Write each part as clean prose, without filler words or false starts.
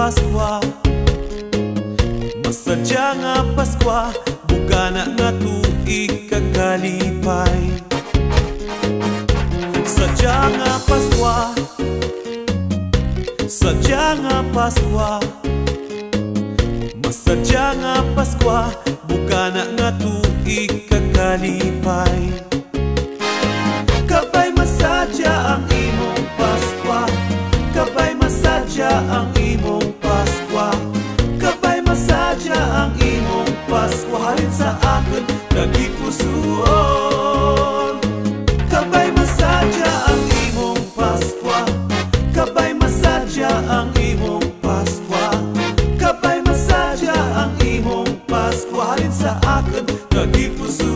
Paskwa. Masadya nga Paskwa, bugana nga tuig kakalipay. Sadya nga Paskwa, sadya nga Paskwa. Masadya nga Paskwa, bugana nga tuig kakalipay. Kabay masadya ang imong Paskwa, kabay masadya ang imong Paskwa, kabay masadya ang imong Paskwa. Halin sa akin nagipusuon. Kabay masadya ang imong Paskwa, kabay masadya ang imong Paskwa, kabay masadya ang imong Paskwa. Halin sa akin nagipusuon.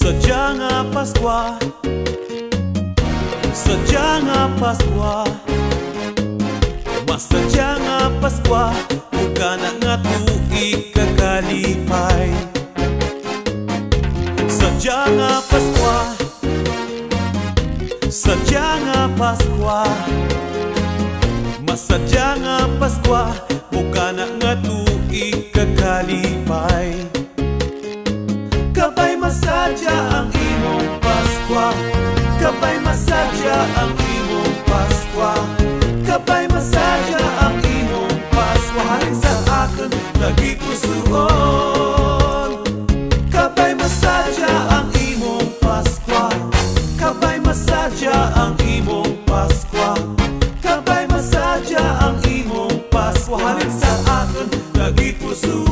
Sadya nga Paskwa, sadya nga Paskwa. Masadya nga Paskwa, bugana nga tuig kakalipay. Sadya nga Paskwa, sadya nga Paskwa. Masadya nga Paskwa, bugana nga tuig kakalipay. Kabay masadya ang imong Paskwa, kabay masadya ang imong Paskwa, kabay masadya ang imong Paskwa. Halin sa akin nagipusuon. Kabay masadya ang imong Paskwa, kabay masadya ang imong Paskwa, kabay masadya ang imong Paskwa. Halin sa akin nagipusuon.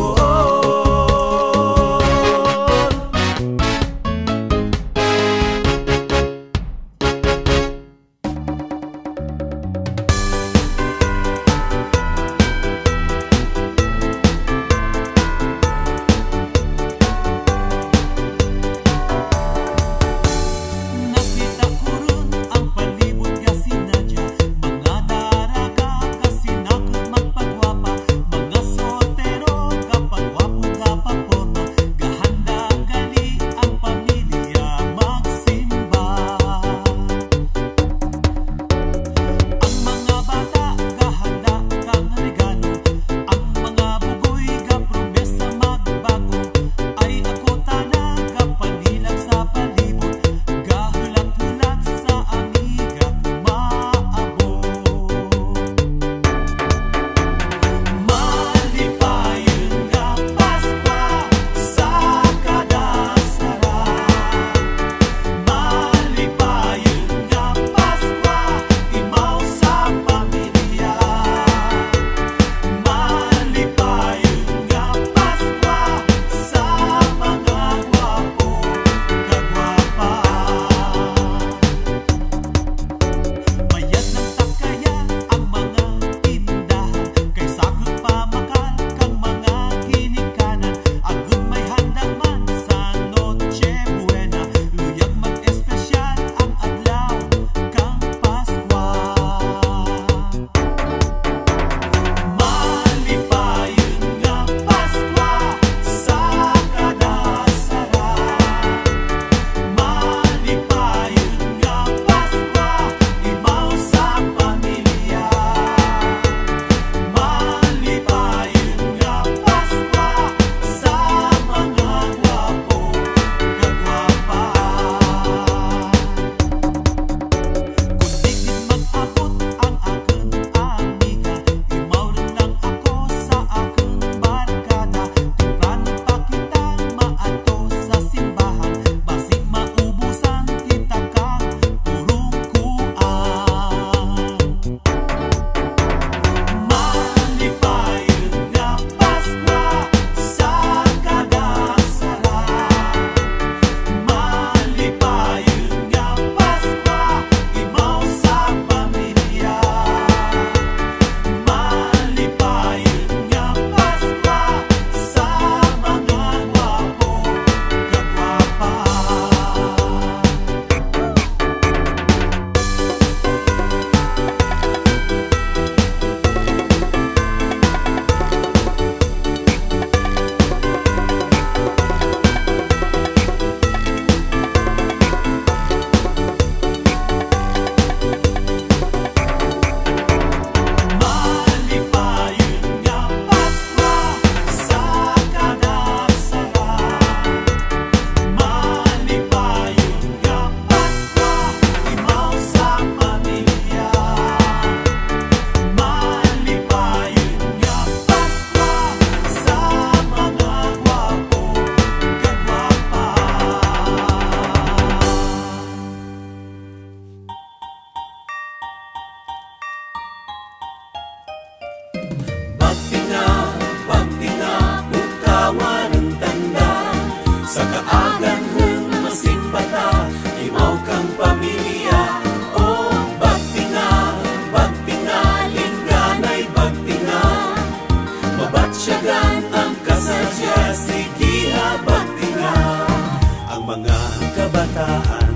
bataan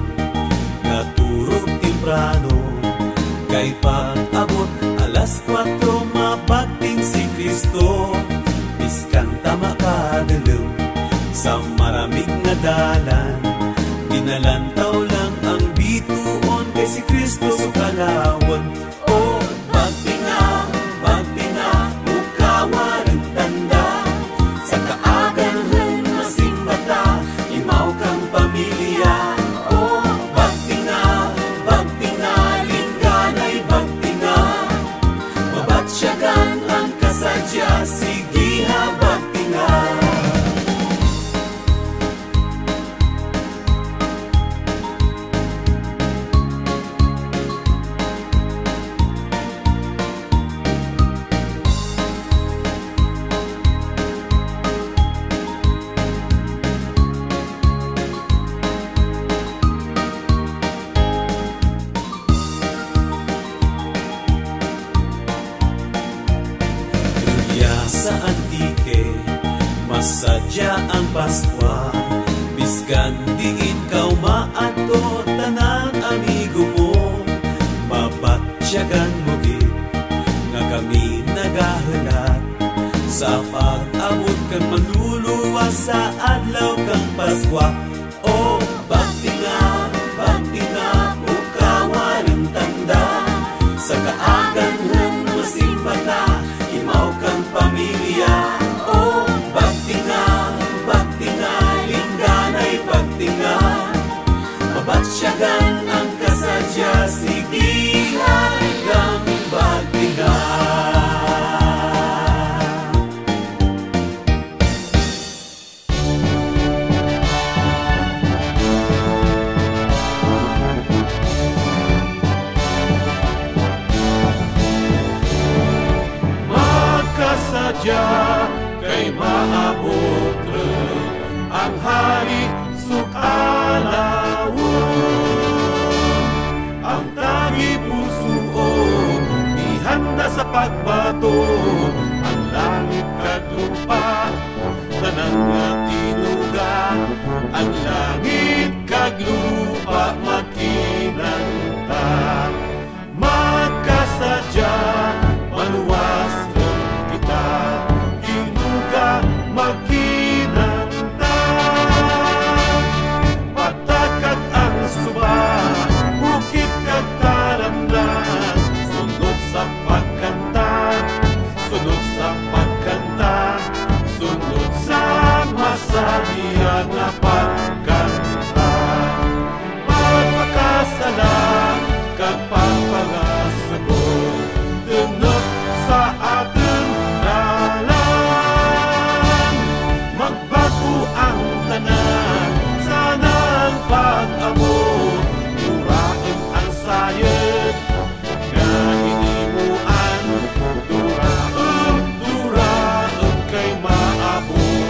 naturog temprano, kay pag-abot alas 4 mabagting si Kristo. Biskan tama kadalem sa maramig na dalan, dinalantaw lang ang bituon kay si Kristo sukalawon. O bagtinga, ukawaran tanda, sa kaagahan masimbata, imaw kang pamilya. O bagtinga, lingganay bagtinga, mabatsyagan ang kasadya, sige ha bagtinga. Sa antike, masadya ang Paskwa, bisgan diin kaw maato tanan amigo mo, mabatsyagan mo gid nga kami nagahalat sa pag-abot kang manluluwa sa adlaw kang Paskwa. O bagtinga, ukawaran tanda, sa kaagahan masimbata, imaw kang pamilya. O bagtinga, lingganay bagtinga, mabatsyagan ang kasadya, sige hanggang bagtinga. Kay maabot ang hari sukalawon, ang tangi pusoon ihanda sa pagbato, ang langit kag lupa tanan nga tinuga, ang langit kag lupa makinanta, magkasadya maluwas kita, tinuga makinanta, patakag ang suba, bukit kag talamnan, sunod sa pagkanta, sunod sa pagkanta, sunod sa masaya nga pagkanta, pagpakasala kag pagpangasabot, dunot sa ating dalan, magbago ang tanan, sanang pag-abot, duraon ang sayad, nga hinimuan, duraon kay maabot,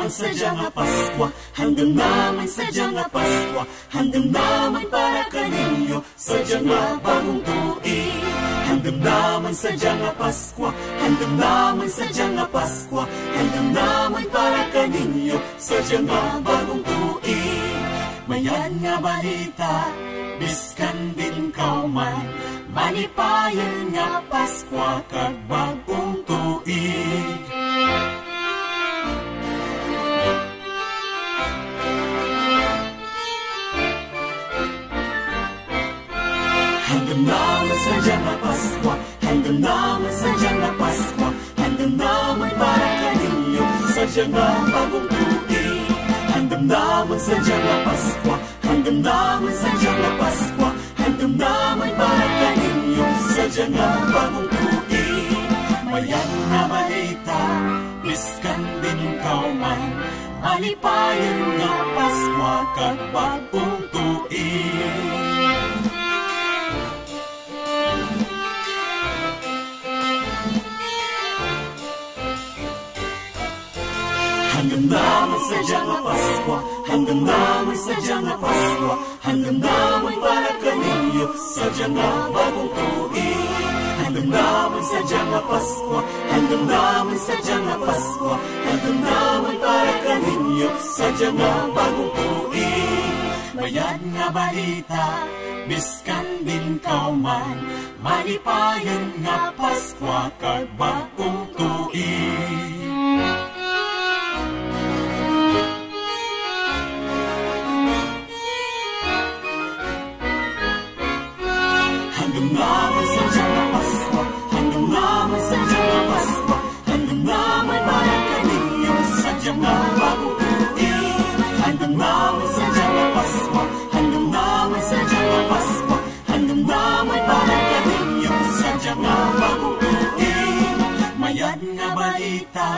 naman sadya nga Paskwa, handam naman sadya nga Paskwa, handam naman para kaninyo, sadya nga bagong tuig. Handam naman sadya nga Paskwa, handam naman sadya nga Paskwa, handam naman para kaninyo, sadya nga bagong tuig. Mayan nga balita, biskan din kauman, malipayon nga Paskwa kag bagong tuig. Handam naman sadya nga Paskwa, handam naman sadya nga Paskwa, handam naman para kaninyo, sadya nga bagong tuig. Handam naman sadya nga Paskwa, handam naman sadya nga Paskwa, handam naman para kaninyo, sadya nga bagong tuig. Mayan nga balita, biskan din kauman, malipayon nga Paskwa kag bagong tuig. Handam naman sadya nga Paskwa, handam naman sadya nga Paskwa, handam naman para kaninyo, sadya nga bagong tuig. Handam naman sadya nga Paskwa, handam naman sadya nga Paskwa, handam naman para kaninyo, sadya nga bagong tuig. Bayad nga balita, biskan din kauman, malipayon nga Paskwa kag bagong tuig. Handam naman sadya nga Paskwa, handam naman sadya nga Paskwa, handam naman para kaninyo, sadya nga bagong tuig. Handam naman sadya nga Paskwa, handam naman sadya nga Paskwa, handam naman para kaninyo, sadya nga bagong tuig. Mayad nga balita,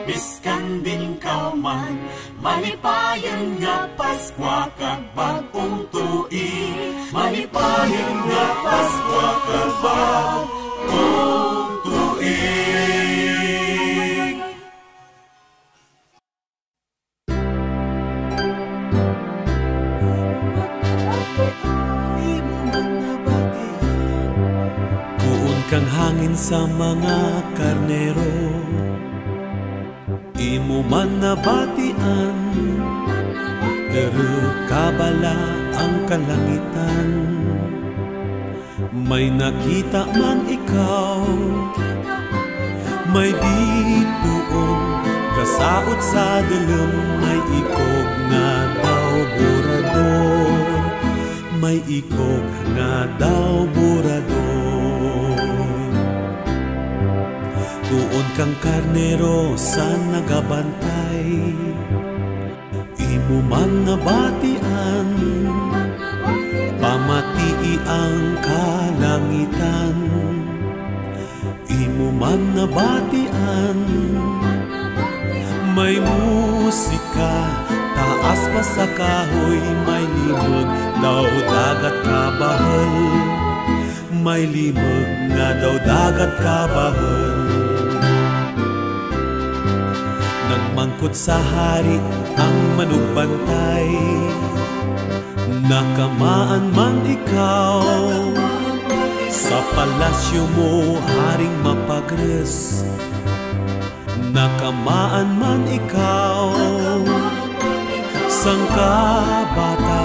biskan din kauman, malipayon nga Paskwa kag bagong tuig. Malipayon nga Paskwa kag bagong tuig. Kuon kang hangin sa mga karnero, imo man nabatian, kabala ang kalangitan. May nakita man ikaw, may bituon kasaot sa dilem, may ikog nga daw burador, may ikog nga daw burador. Tuon kang karnero sa nagabantay, imo man nabatian, pamatii ang kalangitan. Imo man nabatian, may musika taas pa sa kahoy, may limog daw dagat kabahol, may limog nga daw dagat kabahol. Nagmangkot sa hari ang manugbantay, nakamaan man ikaw, sa palasyo mo haring mapagres. Nakamaan man ikaw, sang kabata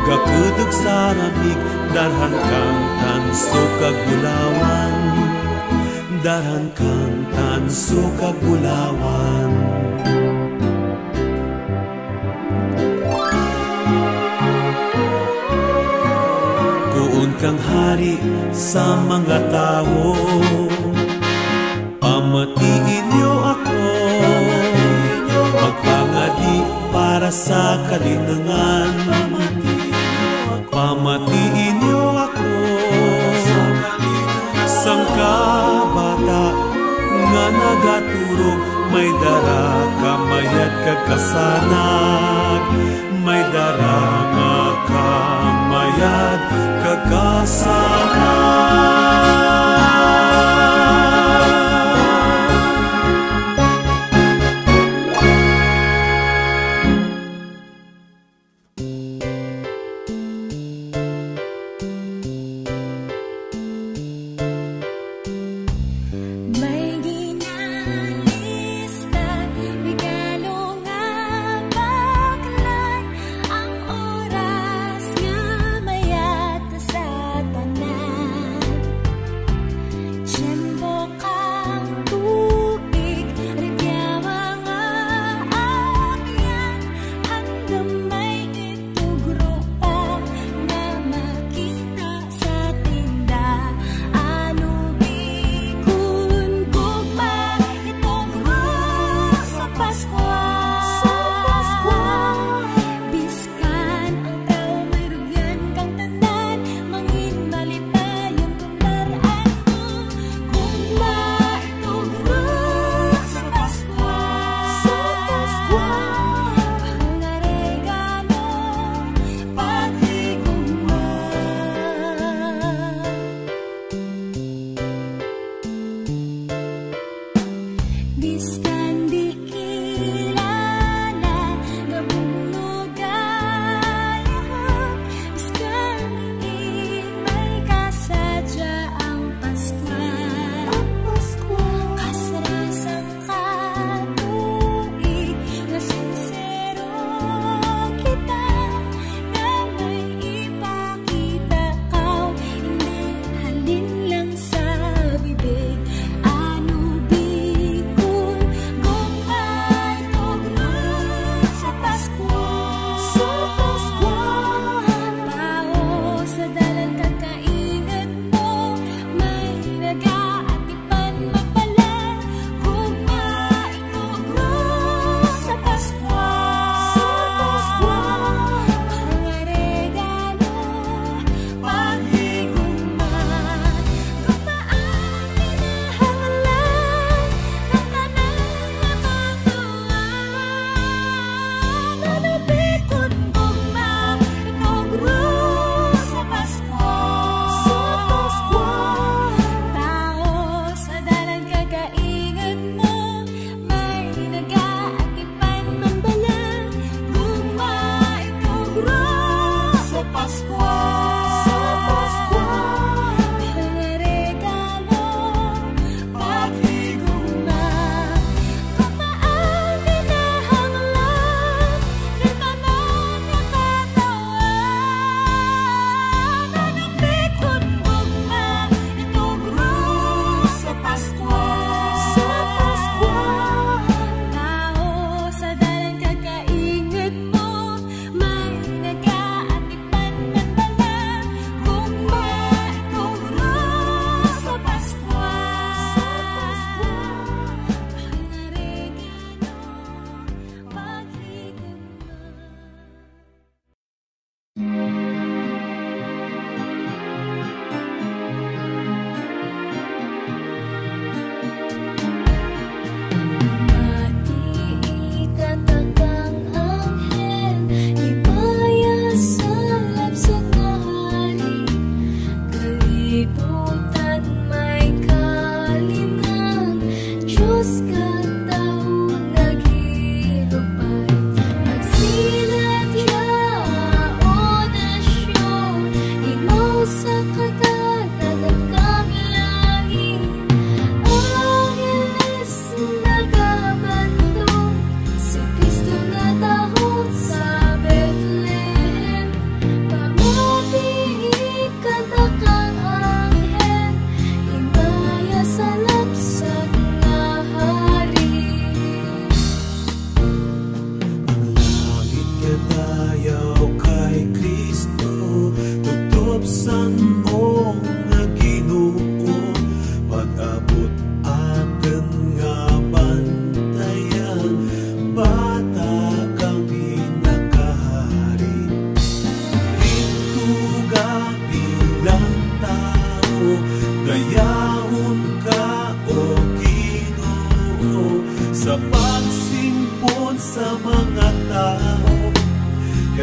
gakudog sa ramig, darhan kang tanso kagulawan, darhan kang tanso kagulawan. Kuon kang hari sa mga tao, pamatiin niyo ako, magpangadi para sa kalinangan. Pamatiin niyo ako, sang kabata nga nagaturog, may dara kamayat kagkasanag, may dara nga kamayat kagkasanag.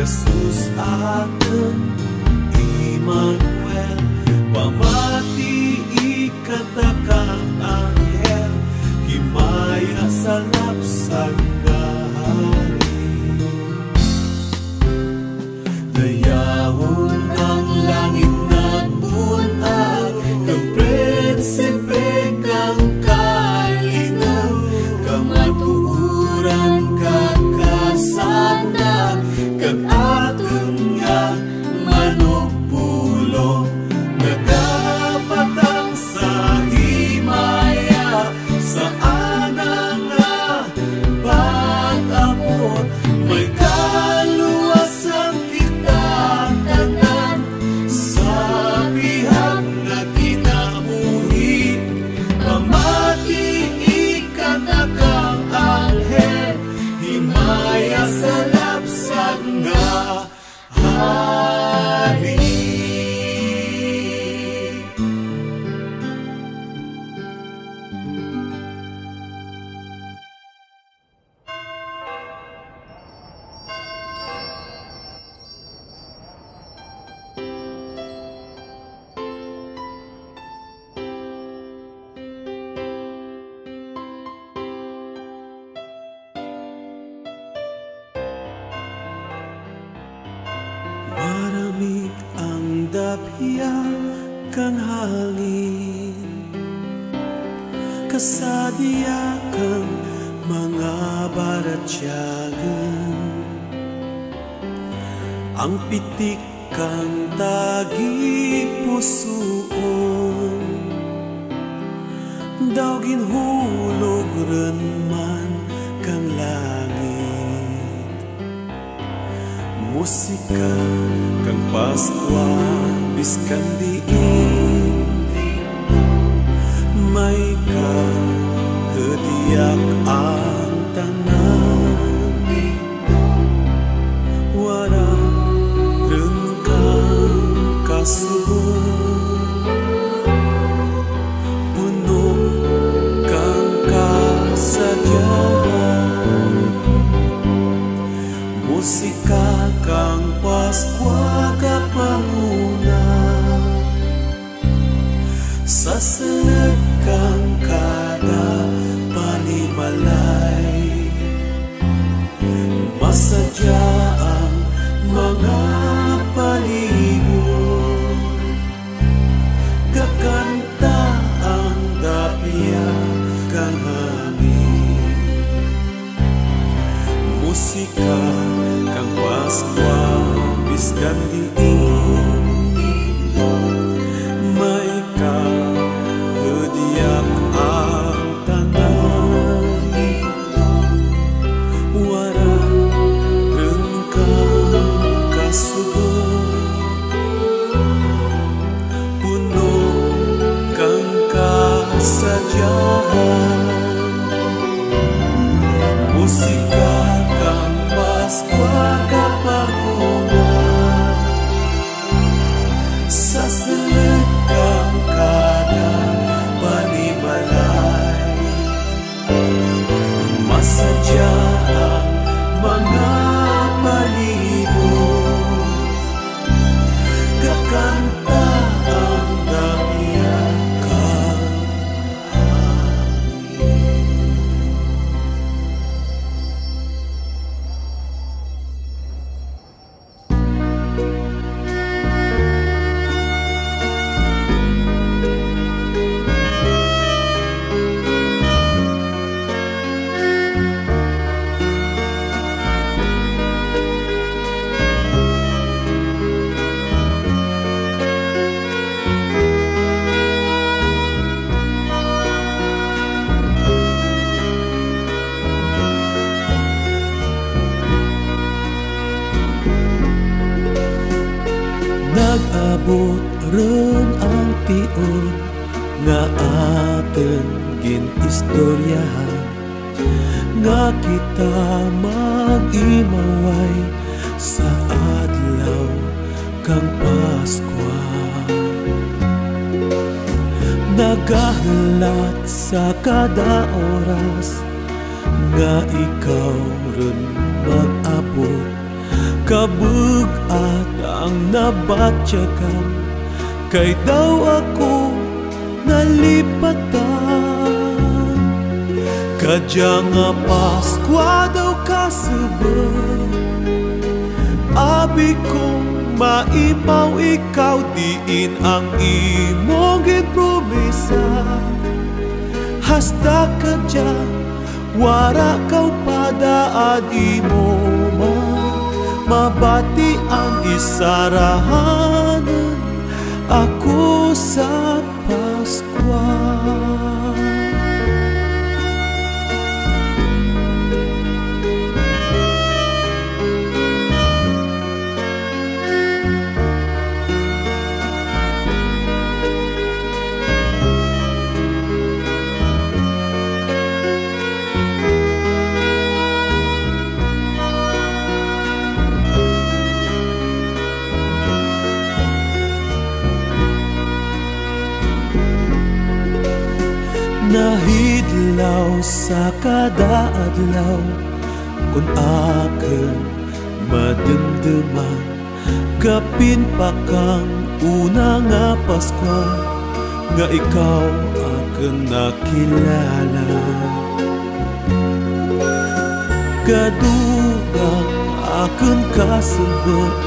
Jesus ating Emmanuel, pamati ikatakang anghel, himaya sa lapsan na hari. Dayahon ang langit ng bunag, kang prinsipe kang kalinaw, kamatuuran kakasana, kag aton nga manupulong, nagapatang sa himaya sa anang nga yang hangin, kasadya kang mga baratyagan, ang pitik kang tagi pusoon, daw ginhulog ren man kang langit. Musika kang Paskwa biskan diin, may kahadiak ang tanan, wala rin kang kasubok, puno kang kasadyahan. Musika kang Paskwa kapanguna, sasalag kang kada panimalay, masadya ang mga palibot, kakanta ang dapya kang hangin. Musika kang Paskwa biskan diin, may kahadiak ang tanan, wala rin kang kasubok, puno kang kasadyahan. Musika kang Paskwa kapanguna, sasalag kang kada panimalay, masadya ang mga palibot, kakanta ang dapya kang hangin. Nag-abot ron ang tion nga aten ginistoryahan, nga kita mag-imaway sa adlaw kang Paskwa. Nagahalat sa kada oras nga ikaw ron mag-abot, kabug-at ang nabatyagan, kay daw ako nalipatan. Kadya nga Paskwa daw kasubok, abi kong maipaw ikaw diin ang imong ginpromesa. Hasta kadya wara kaw padaadi mo man, mabati ang isarahanan ako sa Paskwa. Nahidlaw sa kada adlaw, kung akin madamdaman, kapin pa kang una nga Paskwa, nga ikaw akin nakilala. Kadugang akin kasubok,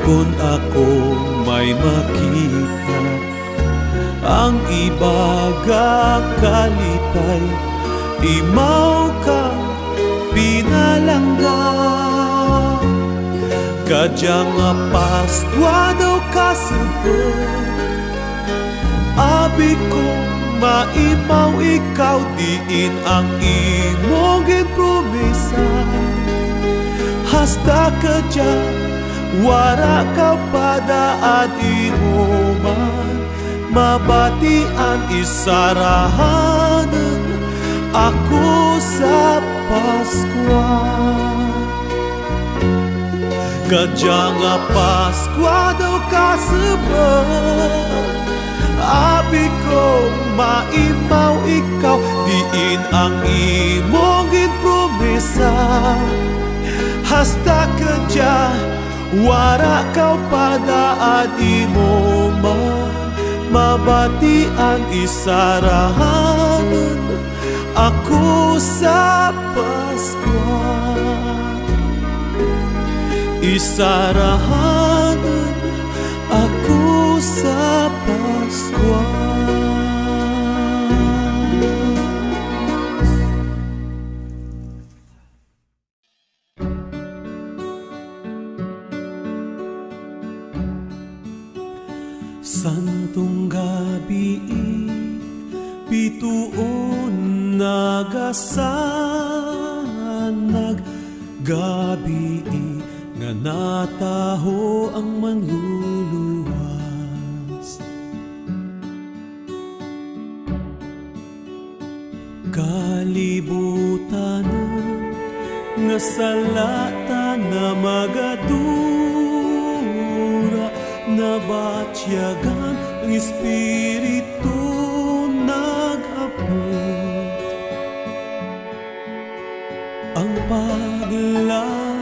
kung ako may makita ang ibaga kalipay, imaw kang pinalangga. Kadyang nga Paskwa daw kasabot, abi kong maimaw ikaw, diin ang imong ginpromesa. Hasta kadya wara ka padaan imo man, mabatian isarahanan ako sa Paskwa. Kadya nga Paskwa daw kasabot, abi ko maimaw ikaw, diin ang imong ginpromesa. Hasta kadya wara ka padaan imo man, mabatian isarahanan ako sa Paskwa. Isarahanan ako sa Paskwa. Santong gabi pituon nagasanag, gabi nga nataho ang manluluwas. Kalibutan nga salata na magadura, nabatyagan ang Espiritu nag-abot. Ang paglaom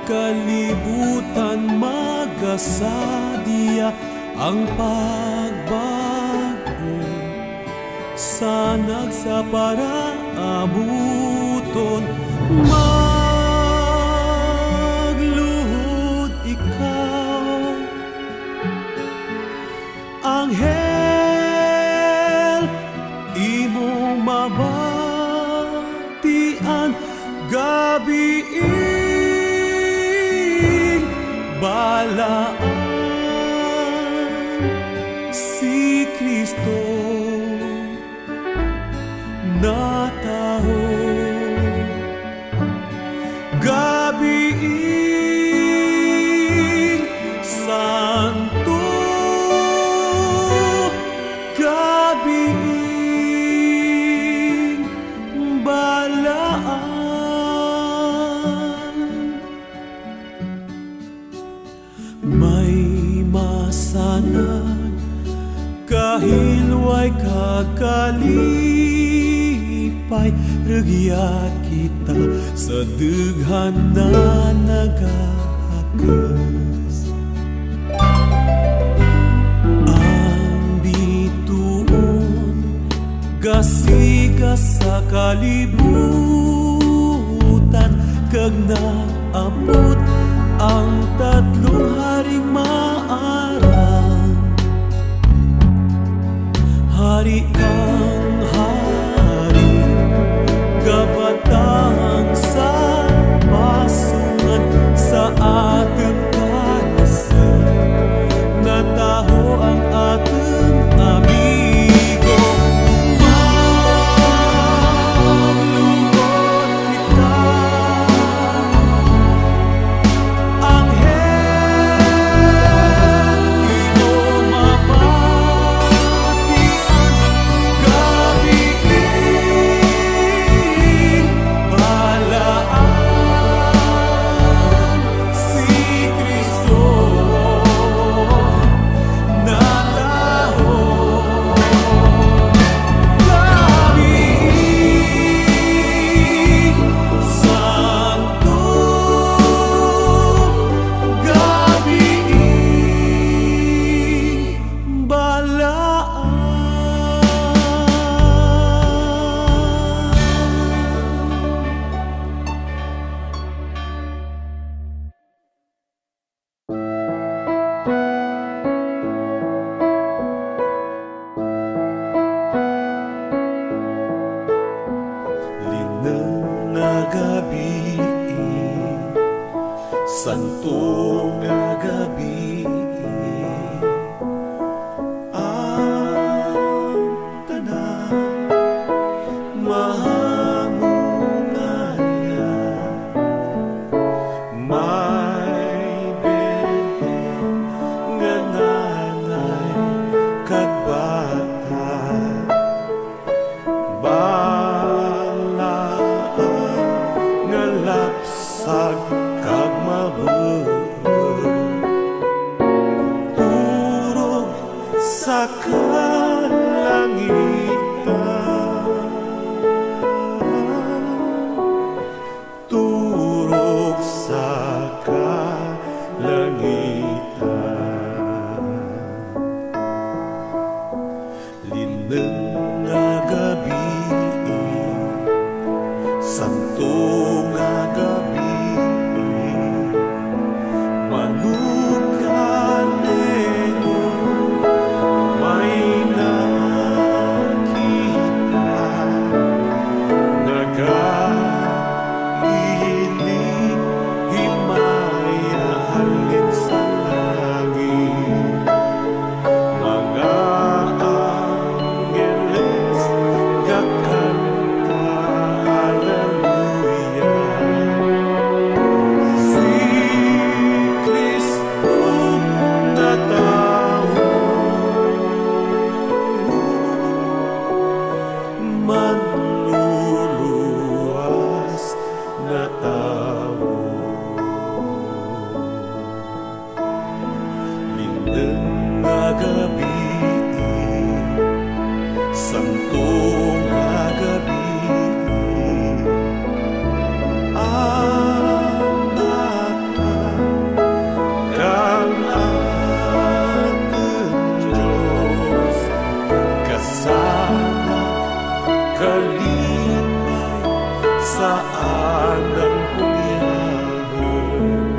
kalibutan magasadya, ang pagbago sanag sa paraabuton. Magluhod ikaw, anghel imo mabatian, gabi balaan si Kristo nataho. Gabi santo, gabi balaan. May masanan kahilway kakalipay, regyat kita sa daghan na nagahakas. Ang bituon gasigas sa kalibutan, kag naabot ang tatlong haring maarang. Hari kang hari, kabatang sa pasungan, sa ating kalasan nataho ang ating amigo. Magluhod kita, anghel imo mabatian, gabi gabi, santo nga gabi, ang tanan mahangungaya, may Betlehem nga nanay kag bata, balaan nga lapsag kag mabuh, turog sa kalangitan, turog sa kalangitan. Lineng nga gabi, santo nga gabi, manukanero may nakita, nag-iling himaya halin sa langit, mga angeles kakanta haleluya. Si Kristo na tao, manluluwas na tao, lineng nga gabi, santo nga gabi, ang aton kang ating Diyos, kasama kalipay sa anang punyahan,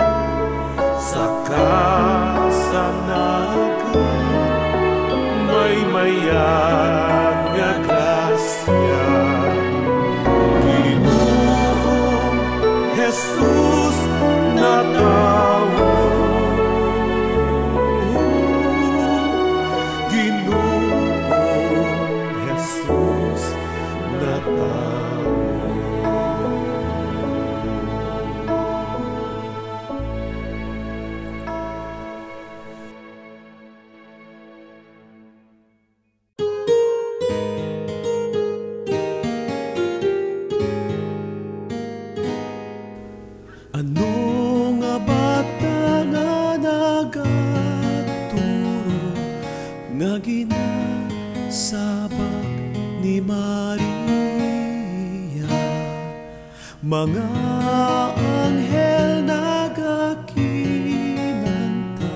sa kasanagan may mayag nga grasya. Ginoong Jesus na tao, Ginoong Jesus na tao. Ano nga bata nga nagaturo, nga ginasabak ni Maria, mga anghel nagakinanta,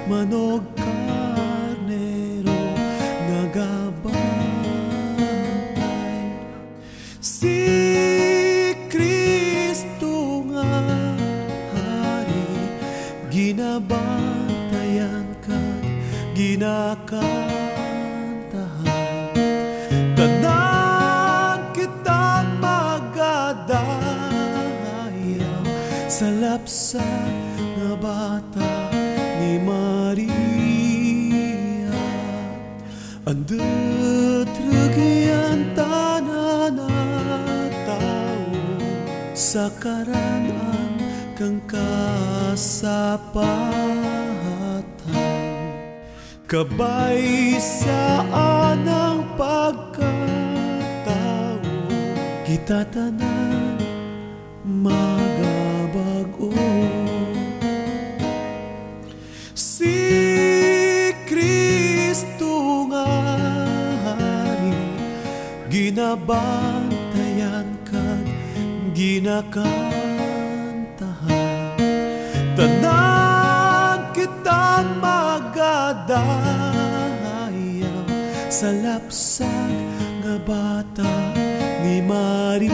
manog karnero nagabantay. Si Kristo nga hari, ginabantayan ka, ginakantahan, tanan kitang magadayaw sa lapsan nga bata ni Maria. Andut rugian tanan na tao, sa karan-an kang kasapatan, kabay sa anang pagkatao, kita tanan magabago. Si Kristo nga hari, ginabantayan ka, ginakantahan, tanan kitang magadayaw sa lapsag nga bata ni Maria.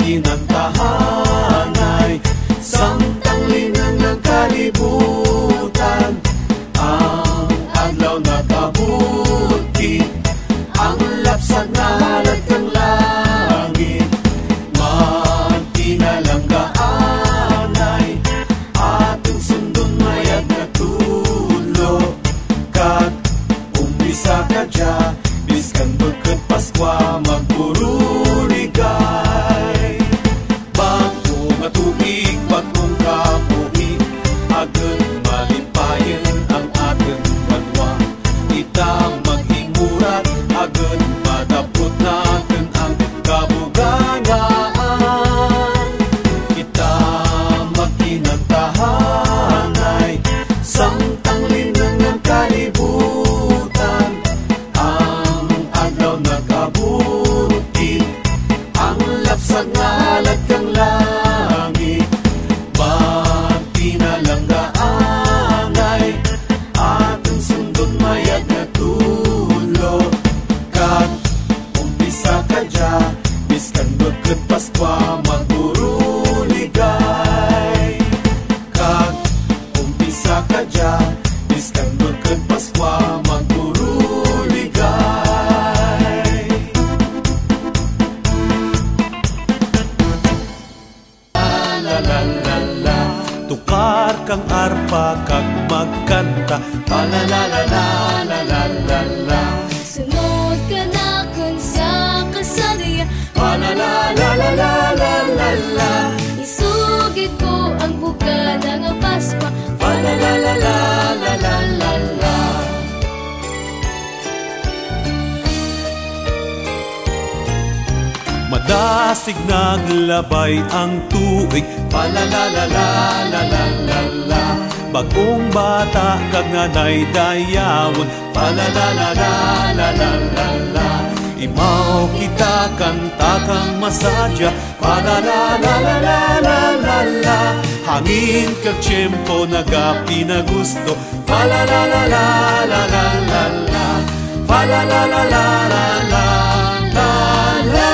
makinantahanay, samtang linang ng kalibutan. Ang adlaw nakabuti, ang lapsag na halad kang langit. Magtinalanggaanay, ating sundon mayag na tulo. Kag umpisa ka dya, biskan bukod Paskwa magpuruligay. Bagong nga tubig, bagong kabuhi, agad malipayan ang ating banwa. Itang maghimurat, agad madapot natin ang kabugangaan. Kita magkinantahanay, samtang linang ng kalibutan. Ang adlaw nakabuti, ang lapsag nga halad kang langit. Magtinalanggaanay, ating sundon mayag na tulo. Kag umpisa ka dya, biskan bukod Paskwa magpuruligay. Kag umpisa ka dya, biskan bukod Paskwa magpuruligay. La la la la, tukar kang arpa kag magkanta. La la la la la la la la la. Sunod ka na kun sa kasariya. La la la la la la la la la. Isugid ko ang bukana nga Paskwa. La la la la la la la la la. Madasig naglabay ang tuig. La la la la la la la la la. Bagong bata kag nanay dayawon. La la la la la la la la la. Imaw kita kanta kang masadya. La la la la la la la la la. Hangin kag tiyempo nagapi na gusto. La la la la la la la la la. La la la la la la la la la.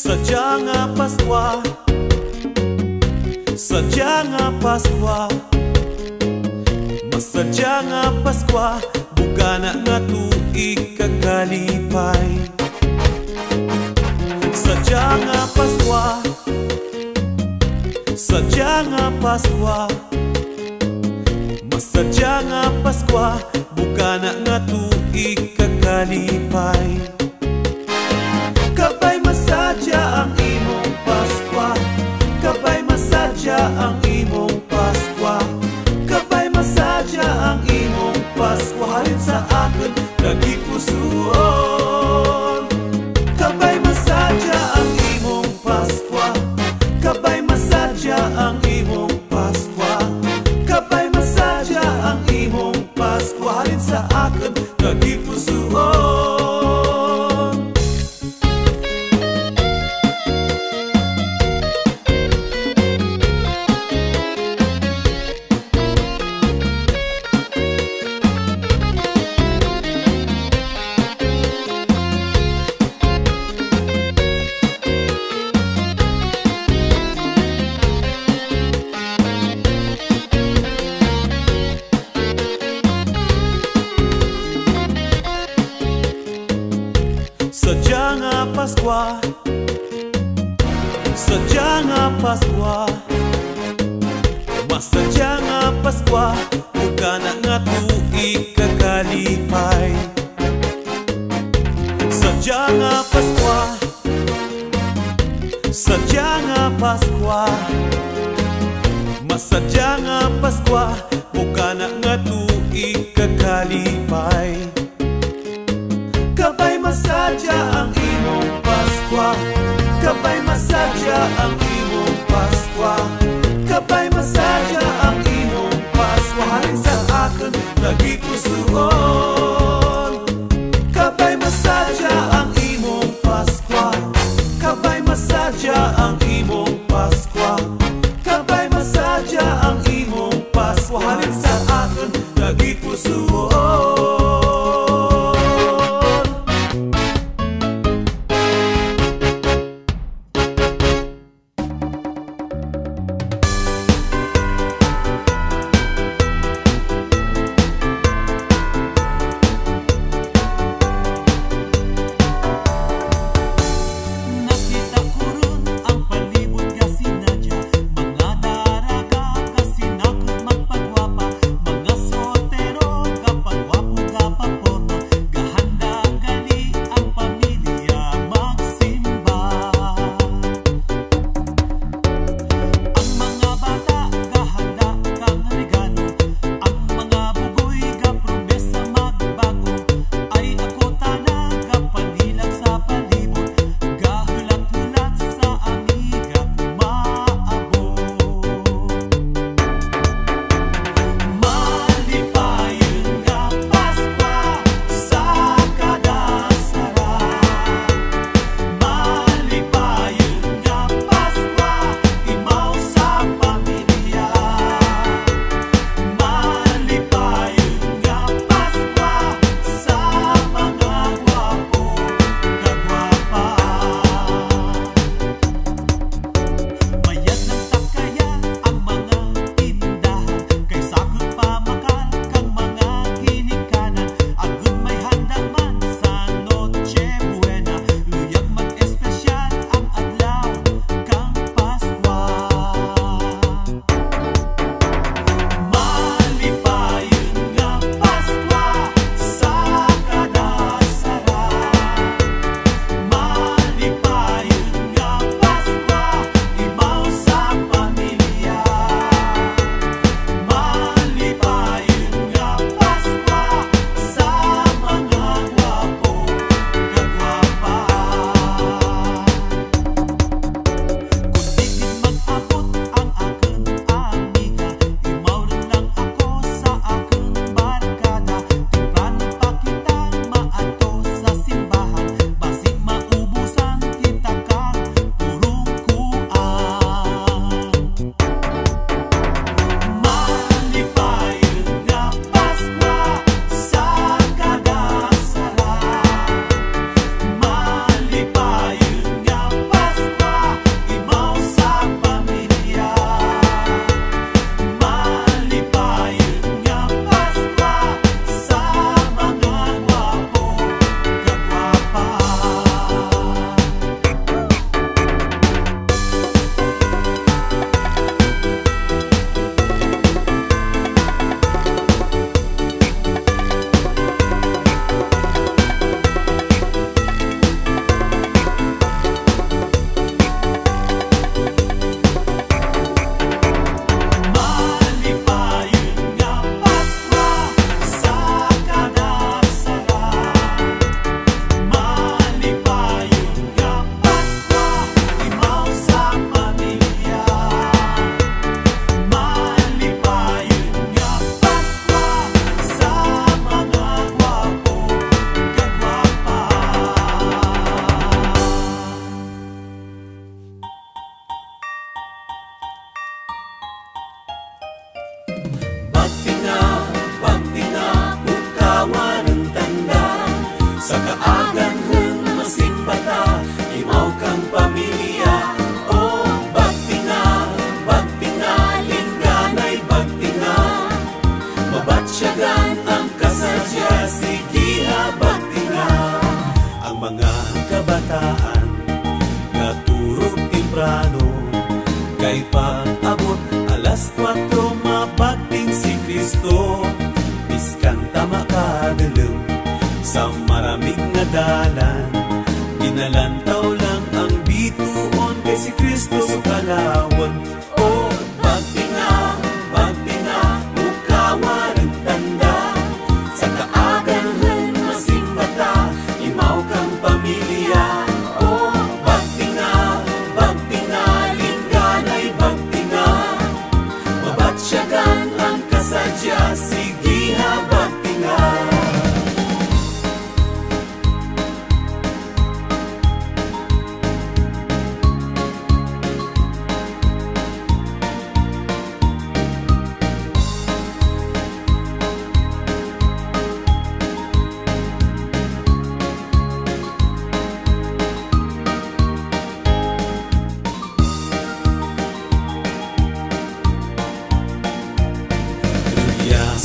Sadya nga Paskwa, sadya nga Paskwa, masadya nga Paskwa, bugana nga tuig kagalipay. Sadya nga Paskwa, sadya nga Paskwa, masadya nga Paskwa, bugana nga tuig kagalipay. Kabay masadya ang imong Paskwa, kabay masadya ang imong Paskwa, kabay masadya ang imong Paskwa. Halin sa akin nagipusuon. Kabay masadya ang imong Paskwa, kabay masadya ang imong Paskwa, kabay masadya ang imong Paskwa. Halin sa akin nagipusuon. Sadya nga Paskwa, sadya nga Paskwa, masadya nga Paskwa, bugana nga tuig kagalipay. Sadya nga Paskwa, sadya nga Paskwa, masadya nga Paskwa, bugana nga tuig kagalipay. Kabay masadya ang imong Paskwa, kabay masadya ang imong Paskwa, kabay masadya ang imong Paskwa. Halin sa akin nagipusuon. Kabay masadya ang imong Paskwa, kabay masadya ang imong Paskwa, kabay masadya ang imong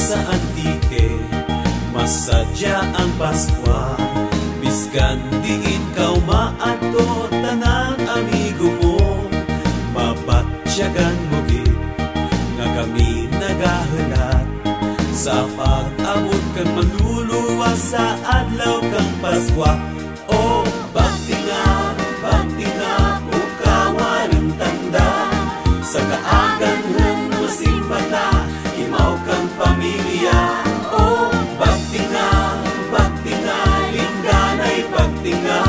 sa antike, masadya ang Paskwa. Biskan diin kaw maato, tanan amigo mo, mabatsyagan mo gid, nga kami nagahulat. Sa pag-abot kang manluluwa sa adlaw kang Paskwa. O bagtinga, ukawaring tanda, sa kaaganhan mo simpata, imaw kang pamilya. O bagtinga, lingganay pagtinga,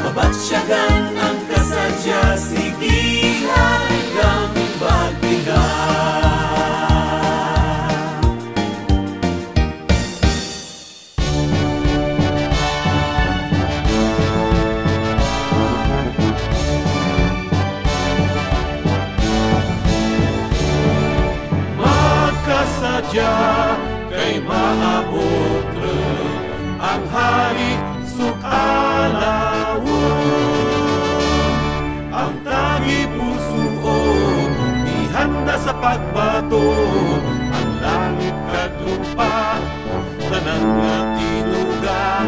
mabatsyagan ang kasadya, sige hanggang bagtinga. Makasadya kay maabot ang hari sukalawon, ang tagi pusuon ihanda sa pagbaton, ang langit kag lupa tanan nga tinuga,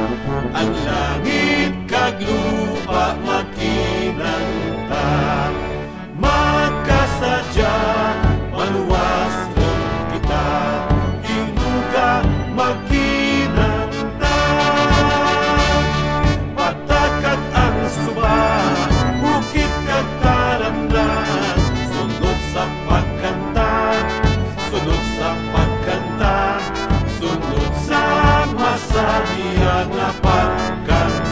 ang langit kag lupa makinanta. Magkasadya maluwas lang kita, tinuga makinanta. Patakag ang suba, bukit kag talamnan, sunod sa pagkanta, sunod sa pagkanta, sunod sa masadya nga pagkanta.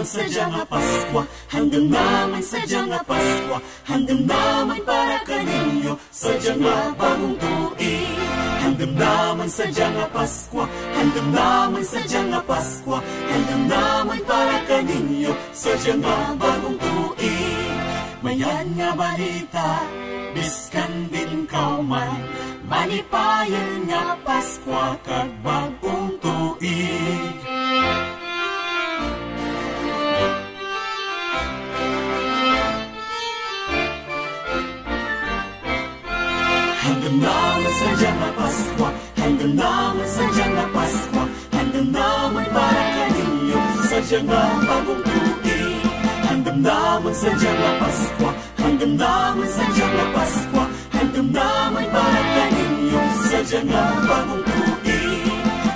saja nga Paskwa, handam naman sadya nga Paskwa, handam naman para kaninyo, sadya nga bagong tuig. Handam naman sadya nga Paskwa, handam naman sadya nga Paskwa, handam naman para kaninyo, sadya nga bagong tuig. Mayan nga balita, biskan din kauman, malipayan nga Paskwa kag bagong tuig. Handam naman sadya nga Paskwa, handam naman sadya nga Paskwa, handam naman para kaninyo, sadya nga bagong tuig. Handam naman sadya nga Paskwa, handam naman sadya nga Paskwa, handam naman para kaninyo, sadya nga bagong tuig.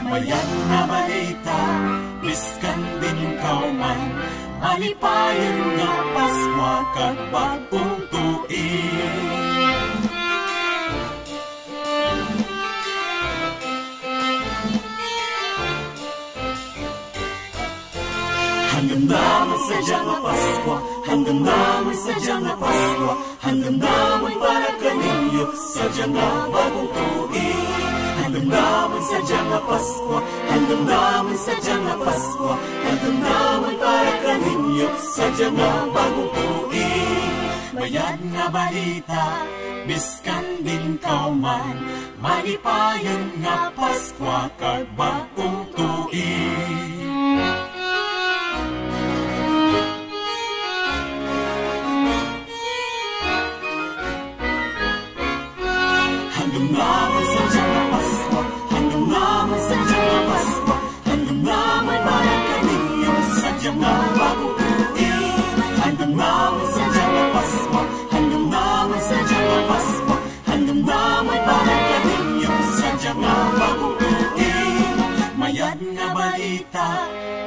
Mayan nga balita, biskan din kauman, malipayan nga Paskwa kag bagong tuig. Handam naman sadya nga Paskwa, handam naman sadya nga Paskwa, handam naman para kaninyo, sadya nga bagong tuig. Handam naman sadya nga Paskwa, handam naman sadya nga Paskwa, handam naman para kaninyo, sadya nga bagong tuig. Bayad nga balita, biskan din kauman, malipayan nga Paskwa kag bagong tuig. Handam naman sadya nga Paskwa, handam naman sadya nga Paskwa, handam naman para kaninyo, sadya nga bagong tuig. Handam naman sadya nga Paskwa, handam naman sadya nga Paskwa, handam naman para kaninyo, sadya nga bagong tuig. Mayad nga balita,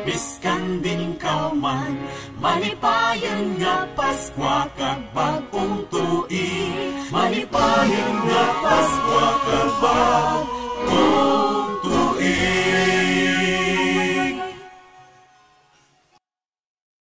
biskan din kauman, malipayan nga Paskwa kag bagong tuig. Malipayan nga Paskwa kag bagong